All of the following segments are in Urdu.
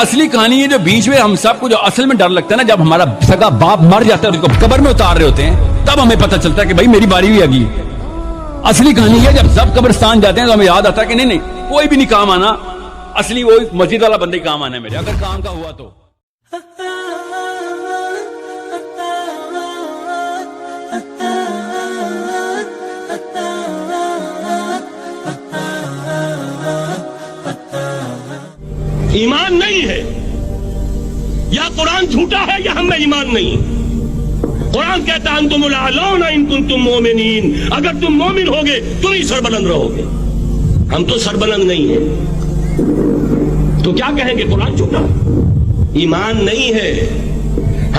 اصلی کہانی ہے جو بیچ میں ہم سب کو جو اصل میں ڈر لگتا ہے نا، جب ہمارا سگا باپ مر جاتا ہے اور اس کو قبر میں اتار رہے ہوتے ہیں، تب ہمیں پتہ چلتا ہے کہ بھائی میری باری بھی آ گئی۔ اصلی کہانی ہے جب سب قبرستان جاتے ہیں تو ہمیں یاد آتا ہے کہ نہیں کوئی بھی نہیں کام آنا، اصلی وہ مسجد والا بندے کام آنا ہے میرے، اگر کام کا ہوا تو۔ ایمان نہیں ہے، یا قرآن جھوٹا ہے یا ہم میں ایمان نہیں۔ قرآن کہتا ہے انتم الاعلون ان کنتم مومنین، اگر تم مومن ہوگے تم ہی سربلند رہو گے۔ ہم تو سربلند نہیں ہیں، تو کیا کہیں گے قرآن جھوٹا؟ ایمان نہیں ہے۔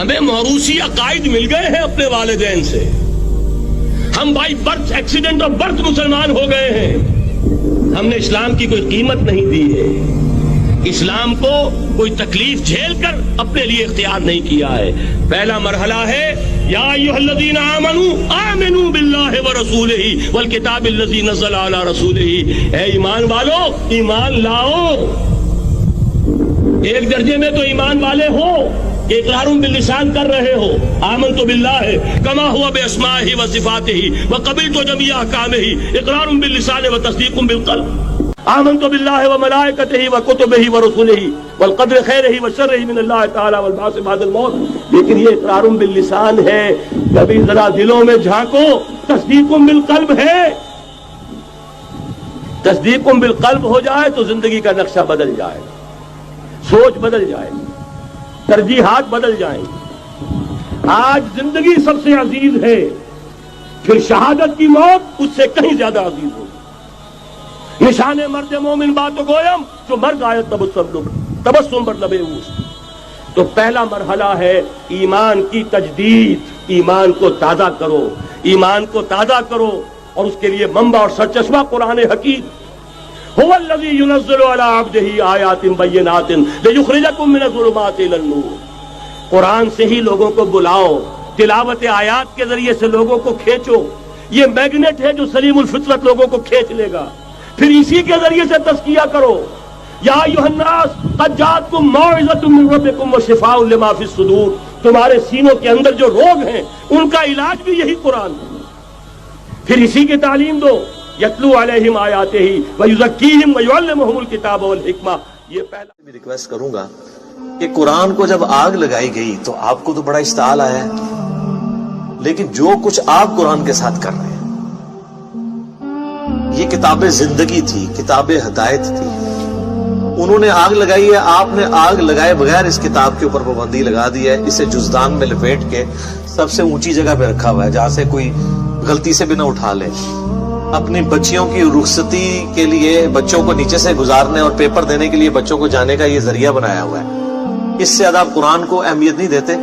ہمیں موروثی عقائد مل گئے ہیں اپنے والدین سے، ہم by birth accident of birth مسلمان ہو گئے ہیں، ہم نے اسلام کی کوئی قیمت نہیں دی ہے، اسلام کو کوئی تکلیف جھیل کر اپنے لیے اختیار نہیں کیا ہے۔ پہلا مرحلہ ہے یا ایھا الذین آمنوا آمنوا باللہ ورسولہ والکتاب الذی نزل علی رسولہ، اے ایمان والو ایمان لاؤ۔ ایک درجے میں تو ایمان والے ہو کہ اقرار باللسان کر رہے ہو، آمنت باللہ کما ہوا باسمائہ وصفاتہ وقبلت جمیع احکامہ، اقرار باللسان وتصدیق بالقلب۔ آمنت باللہ وملائکتہ وکتبہ ورسلہ والقدر خیرہ وشرہ من اللہ تعالی والبعث بعد الموت، لیکن یہ اقرار باللسان ہے، کبھی ذرا دلوں میں جھانکو، تصدیق بالقلب ہے۔ تصدیق بالقلب ہو جائے تو زندگی کا نقشہ بدل جائے، سوچ بدل جائے، ترجیحات بدل جائیں۔ آج زندگی سب سے عزیز ہے، پھر شہادت کی موت اس سے کہیں زیادہ عزیز ہوگی۔ نشان مرد مومن باتو گویم جو مرد آیت تبسم بر لبے اوست۔ تو پہلا مرحلہ ہے ایمان کی تجدید، ایمان کو تازہ کرو، ایمان کو تازہ کرو، اور اس کے لیے منبع اور سرچشمہ قرآن حکیم۔ هو الذی ينزل علی عبدہ آیات بینات لیخرجکم من الظلمات الی النور۔ قرآن سے ہی لوگوں کو بلاؤ، تلاوت آیات کے ذریعے سے لوگوں کو کھینچو، یہ میگنیٹ ہے جو سلیم الفطرت لوگوں کو کھینچ لے گا، پھر اسی کے ذریعے سے تزکیہ کرو۔ یا ایھا الناس قد جاءتکم موعظۃ من ربکم وشفاء لما فی الصدور، تمہارے سینوں کے اندر جو روگ ہیں ان کا علاج بھی یہی قرآن ہے، پھر اسی کی تعلیم دو۔ یتلو علیہم آیاتہ ویزکیہم ویعلمہم الکتاب والحکمہ۔ یہ پہلا میں ریکویسٹ کروں گا کہ قرآن کو جب آگ لگائی گئی تو آپ کو تو بڑا اشتعال آیا ہے، لیکن جو کچھ آپ قرآن کے ساتھ کر رہے ہیں، یہ کتاب زندگی تھی، کتاب ہدایت تھی، انہوں نے آگ لگائی ہے، آپ نے آگ لگائے بغیر اس کتاب کے اوپر پابندی لگا دی ہے، اسے جزدان میں لپیٹ کے سب سے اونچی جگہ پہ رکھا ہوا ہے جہاں سے کوئی غلطی سے بھی نہ اٹھا لے۔ اپنی بچیوں کی رخصتی کے لیے بچوں کو نیچے سے گزارنے اور پیپر دینے کے لیے بچوں کو جانے کا یہ ذریعہ بنایا ہوا ہے، اس سے زیادہ آپ قرآن کو اہمیت نہیں دیتے۔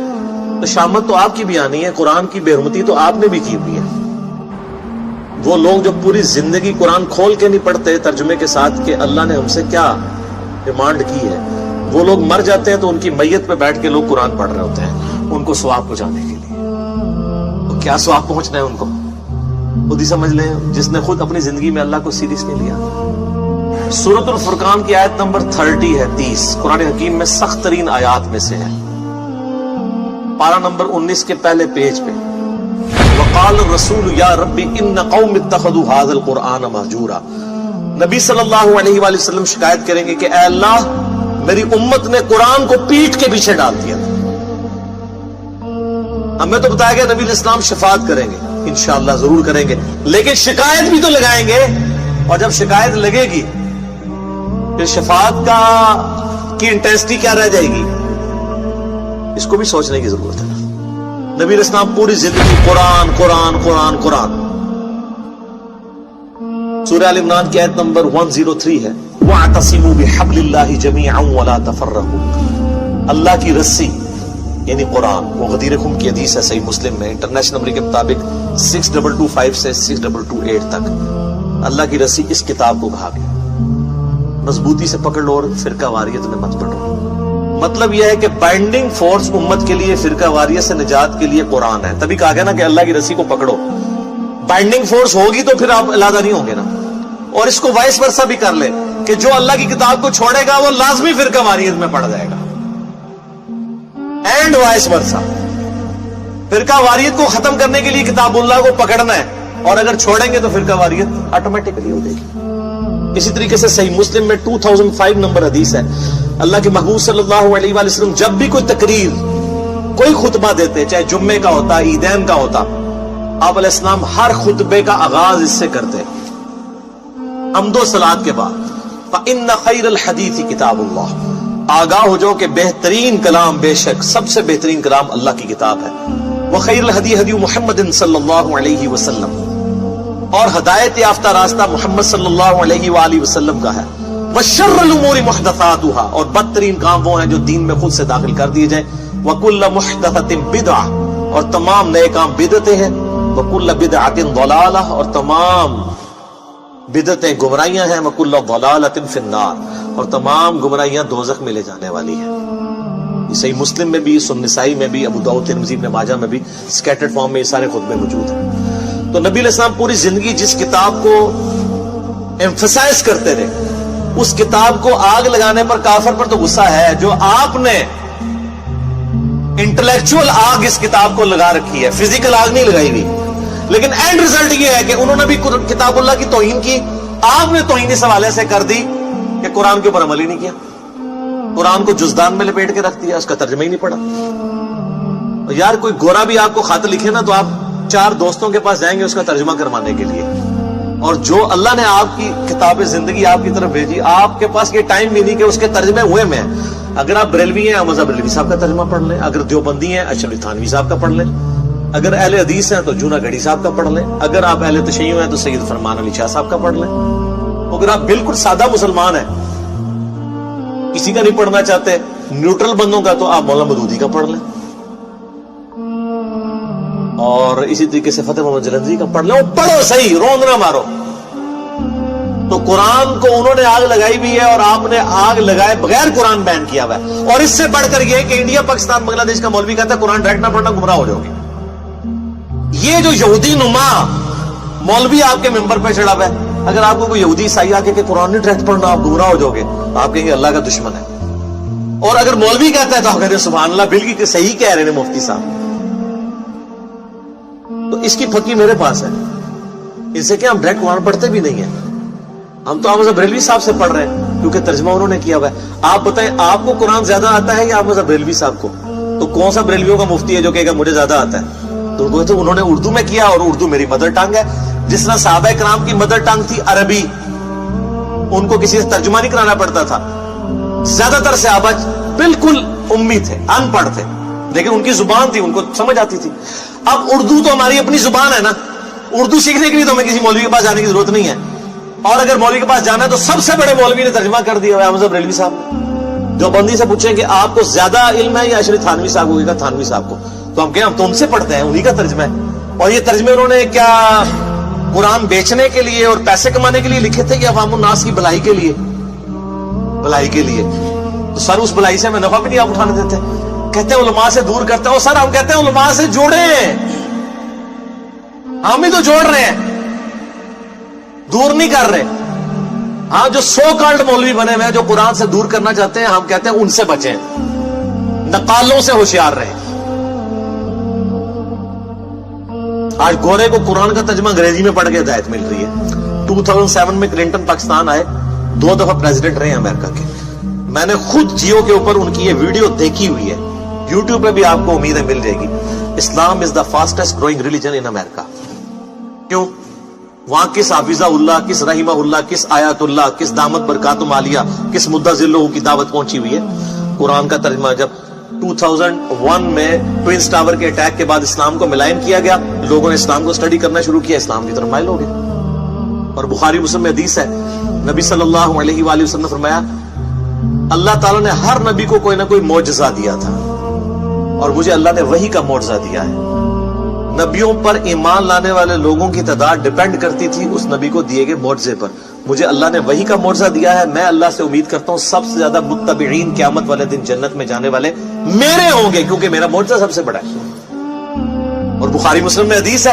تو شامت تو آپ کی بھی آنی ہے، قرآن کی بے حرمتی تو آپ نے بھی کی ہوئی ہے۔ وہ لوگ جو پوری زندگی قرآن کھول کے نہیں پڑھتے ترجمے کے ساتھ کہ اللہ نے ہم سے کیا ڈیمانڈ کی ہے، وہ لوگ مر جاتے ہیں تو ان کی میت پہ بیٹھ کے لوگ قرآن پڑھ رہے ہوتے ہیں ان کو ثواب پہنچانے کے لیے۔ تو کیا ثواب پہنچنا ہے ان کو خود ہی سمجھ لیں، جس نے خود اپنی زندگی میں اللہ کو سیریس نہیں لیا۔ سورۃ الفرقان کی آیت نمبر 30 ہے، 30 قرآن حکیم میں سخت ترین آیات میں سے ہے، پارہ نمبر 19 کے پہلے پیج پہ۔ وقال الرسول یا رب ان قوم اتخذوا هذا القرآن مہجورا۔ نبی صلی اللہ علیہ وآلہ وسلم شکایت کریں گے کہ اے اللہ میری امت نے قرآن کو پیٹھ کے پیچھے ڈال دیا۔ ہمیں تو بتایا گیا نبی علیہ السلام شفاعت کریں گے، انشاءاللہ ضرور کریں گے، لیکن شکایت بھی تو لگائیں گے، اور جب شکایت لگے گی پھر شفاعت کی انٹینسٹی کیا رہ جائے گی، اس کو بھی سوچنے کی ضرورت ہے۔ نبی علیہ السلام پوری زندگی قرآن قرآن قرآن قرآن۔ سورہ آل عمران کی آیت نمبر 103 ہے، وَاعْتَصِمُوا بِحَبْلِ اللَّهِ جَمِيعًا وَلَا تَفَرَّقُوا۔ اللہ کی رسی یعنی قرآن، وہ غدیر خم کی حدیث ہے صحیح مسلم میں، انٹرنیشنل نمبر کے مطابق 6225 سے 6228 تک، اللہ کی رسی اس کتاب کو کہا گیا، مضبوطی سے پکڑ لو اور فرقہ واریت میں مت پڑھو۔ مطلب یہ ہے کہ بائنڈنگ فورس امت کے لیے فرقہ واریت سے نجات کے لیے قرآن ہے، تبھی کہا گیا نا کہ اللہ کی رسی کو پکڑو۔ بائنڈنگ فورس ہوگی تو پھر آپ علیحدہ نہیں ہوں گے نا۔ اور اس کو وائس ورثہ بھی کر لیں کہ جو اللہ کی کتاب کو چھوڑے گا وہ لازمی فرقہ واریت میں پڑ جائے گا، اینڈ وائس ورسا۔ فرقہ واریت کو ختم کرنے کے لیے کتاب اللہ کو پکڑنا ہے، اور اگر چھوڑیں گے تو فرقہ واریت آٹومیٹکلی ہو جائے گی۔ اسی طریقے سے صحیح مسلم میں 2005 نمبر حدیث ہے، اللہ کے محبوب صلی اللہ علیہ وآلہ وسلم جب بھی کوئی تقریر، کوئی خطبہ دیتے، چاہے جمعے کا ہوتا، عیدین کا ہوتا، آپ علیہ السلام ہر خطبے کا آغاز اس سے کرتے، حمد و صلات کے بعد، فَإِنَّ خَيْرَ الْحَدِيثِ كِتَابُ اللَّهِ، آگاہ ہو جاؤ کہ بہترین کلام، بے شک سب سے بہترین کلام اللہ کی کتاب ہے، وَخَيْرُ الْهَدِي هَدِيُّ مُحَمَّدٍ صلی اللہ علیہ وسلم، اور ہدایت یافتہ راستہ محمد صلی اللہ علیہ وآلہ وسلم کا ہے، وَشَرُّ الْأُمُورِ مُحْدَثَاتُهَا، اور بدترین کام وہ ہیں جو دین میں خود سے داخل کر دیے جائیں، وَكُلَّ مُحْدَثَةٍ بِدْعَةٍ، اور تمام نئے کام بدعتیں ہیں، وَكُلَّ بِدْعَةٍ ضَلَالَةٍ، اور تمام بدعتیں گمراہیاں ہیں، وَكُلَّ ضَلَالَةٍ فِي النَّارِ، اور تمام گمراہیاں دوزخ میں لے جانے والی ہیں۔ یہ صحیح مسلم میں بھی، سنن نسائی میں بھی، ابو داؤد ترمذی ابن ماجہ میں بھی سکیٹرڈ فارم میں یہ سارے خطبے موجود ہیں۔ تو نبی علیہ السلام پوری زندگی جس کتاب کو ایمفسائز کرتے رہے، اس کتاب کو آگ لگانے پر کافر پر تو غصہ ہے، جو آپ نے انٹلیکچوئل آگ اس کتاب کو لگا رکھی ہے، فزیکل آگ نہیں لگائی ہوئی، لیکن اینڈ ریزلٹ یہ ہے کہ انہوں نے بھی کتاب اللہ کی توہین کی، آپ نے توہین اس حوالے سے کر دی کہ قرآن کے اوپر عمل ہی نہیں کیا، قرآن کو جزدان میں لپیٹ کے رکھ دیا، اس کا ترجمہ ہی نہیں پڑھا۔ یار کوئی گورا بھی آپ کو خط لکھے نا تو آپ 4 دوستوں کے پاس جائیں گے اس کا ترجمہ کروانے کے لیے، اور جو اللہ نے آپ کی کتاب زندگی آپ کی طرف بھیجی، آپ کے پاس یہ ٹائم بھی نہیں کہ اس کے ترجمے ہوئے میں۔ اگر آپ بریلوی ہیں احمد بریلوی صاحب کا ترجمہ پڑھ لیں، اگر دیوبندی ہیں اشرف علی تھانوی صاحب کا پڑھ لیں، اگر اہل حدیث ہیں تو جونا گڑھی صاحب کا پڑھ لیں، اگر آپ اہل تشیع ہیں تو سید فرمان علی شاہ صاحب کا پڑھ لیں، اگر آپ بالکل سادہ مسلمان ہیں، کسی کا نہیں پڑھنا چاہتے، نیوٹرل بندوں کا، تو آپ مولانا مودودی کا پڑھ لیں، اور اسی طریقے سے فتح محمد جلندری کا پڑھ لیں، وہ پڑھو صحیح، روند نہ مارو۔ تو قرآن کو انہوں نے آگ لگائی بھی ہے، اور آپ نے آگ لگائے بغیر قرآن بین کیا ہوا ہے، اور اس سے بڑھ کر یہ کہ انڈیا پاکستان بنگلہ دیش کا مولوی کہتا ہے قرآن ڈائریکٹ نہ پڑھنا گمراہ ہو جاؤ گے۔ یہ جو یہودی نما مولوی آپ کے ممبر پہ چڑھا ہوا ہے، اگر آپ کو کوئی یہودی عیسائی آ کے قرآن نہیں ڈائریکٹ پڑھنا آپ گمراہ ہو جاؤ گے، آپ کہیں گے اللہ کا دشمن ہے، اور اگر مولوی کہتا ہے تو آپ کہتے ہیں سبحان اللہ بالکل صحیح کہہ رہے ہیں مفتی صاحب۔ تو اس کی پھکی میرے پاس ہے، اس سے کہ ہم ڈائریکٹ قرآن پڑھتے بھی نہیں ہیں، ہم تو احمد بریلوی صاحب سے پڑھ رہے ہیں کیونکہ ترجمہ انہوں نے کیا ہوا ہے۔ آپ بتائیں آپ کو قرآن زیادہ آتا ہے یا احمد بریلوی صاحب کو؟ تو کون سا بریلویوں کا مفتی ہے جو کہے گا مجھے زیادہ آتا ہے؟ تو انہوں نے اردو میں کیا، اور اردو میری مدر ٹنگ ہے، جس طرح صحابہ کرام کی مدر ٹنگ تھی عربی، ان کو کسی سے ترجمہ نہیں کرانا پڑتا تھا، زیادہ تر صحابہ بالکل امی تھے، ان پڑھ تھے، لیکن ان کی زبان تھی، ان کو سمجھ آتی تھی۔ اب اردو تو ہماری اپنی زبان ہے نا، اردو سیکھنے کے لیے تو ہمیں کسی مولوی کے پاس جانے کی ضرورت نہیں ہے، اور اگر مولوی کے پاس جانا ہے تو سب سے بڑے مولوی نے ترجمہ کر دیا احمد بریلوی صاحب۔ جو بندی سے پوچھیں کہ آپ کو زیادہ علم ہے یا اشرف تھانوی صاحب کو، تھانوی صاحب کو، تو ہم کہیں ہم تو ان سے پڑھتے ہیں، انہی کا ترجمہ ہے۔ اور یہ ترجمے انہوں نے کیا قرآن بیچنے کے لیے اور پیسے کمانے کے لیے لکھے تھے کہ عوام الناس کی بھلائی کے لیے؟ بھلائی کے لیے۔ تو سر اس بھلائی سے ہمیں نفع بھی نہیں آپ اٹھانے دیتے، کہتے ہیں علماء سے دور کرتے ہیں، اور سر ہم کہتے ہیں علماء سے جوڑیں، ہم ہی تو جوڑ رہے ہیں، دور نہیں کر رہے۔ ہاں جو سو کالڈ مولوی بنے ہوئے ہیں جو قرآن سے دور کرنا چاہتے ہیں، ہم کہتے ہیں ان سے بچیں، نقالوں سے ہوشیار رہیں۔ آج گورے کو قرآن کا ترجمہ انگریزی میں پڑھ کے ہدایت مل رہی ہے۔ 2007 میں کلنٹن پاکستان آئے، 2 دفعہ پریزیڈنٹ رہے ہیں امریکہ کے، میں نے خود جیو کے اوپر ان کی یہ ویڈیو دیکھی ہوئی ہے، یوٹیوب پہ بھی آپ کو امید ہے مل جائے گی۔ اسلام از دا فاسٹسٹ گروئنگ ریلیجن ان امریکہ۔ کیوں؟ وہاں کس حافظہ اللہ، کس رحمہ اللہ، کس آیات اللہ، کس دامت برکاتم عالیہ، کس مدہ ذلہ کی دعوت پہنچی ہوئی ہے۔ قرآن کا ترجمہ جب 2001 میں ٹوئنس ٹاور کے اٹیک کے بعد اسلام کو ملائن کیا گیا، لوگوں نے اسلام کو اسٹڈی کرنا شروع کیا، اسلام کی طرف مائل ہو گئے۔ اور بخاری مسلم میں حدیث ہے، نبی صلی اللہ علیہ وآلہ وسلم نے فرمایا اللہ تعالیٰ نے ہر نبی کو کوئی نہ کوئی معجزہ دیا تھا، اور مجھے اللہ نے وحی کا معجزہ دیا ہے۔ نبیوں پر ایمان لانے والے لوگوں کی تعداد ڈیپینڈ کرتی تھی اس نبی کو دیے گئے معجزے پر۔ مجھے اللہ نے وحی کا معجزہ دیا ہے، میں اللہ سے امید کرتا ہوں سب سے زیادہ متبعین قیامت والے دن جنت میں جانے والے میرے ہوں گے، کیونکہ میرا معجزہ سب سے بڑا ہے۔ اور بخاری مسلم میں حدیث ہے،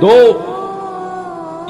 2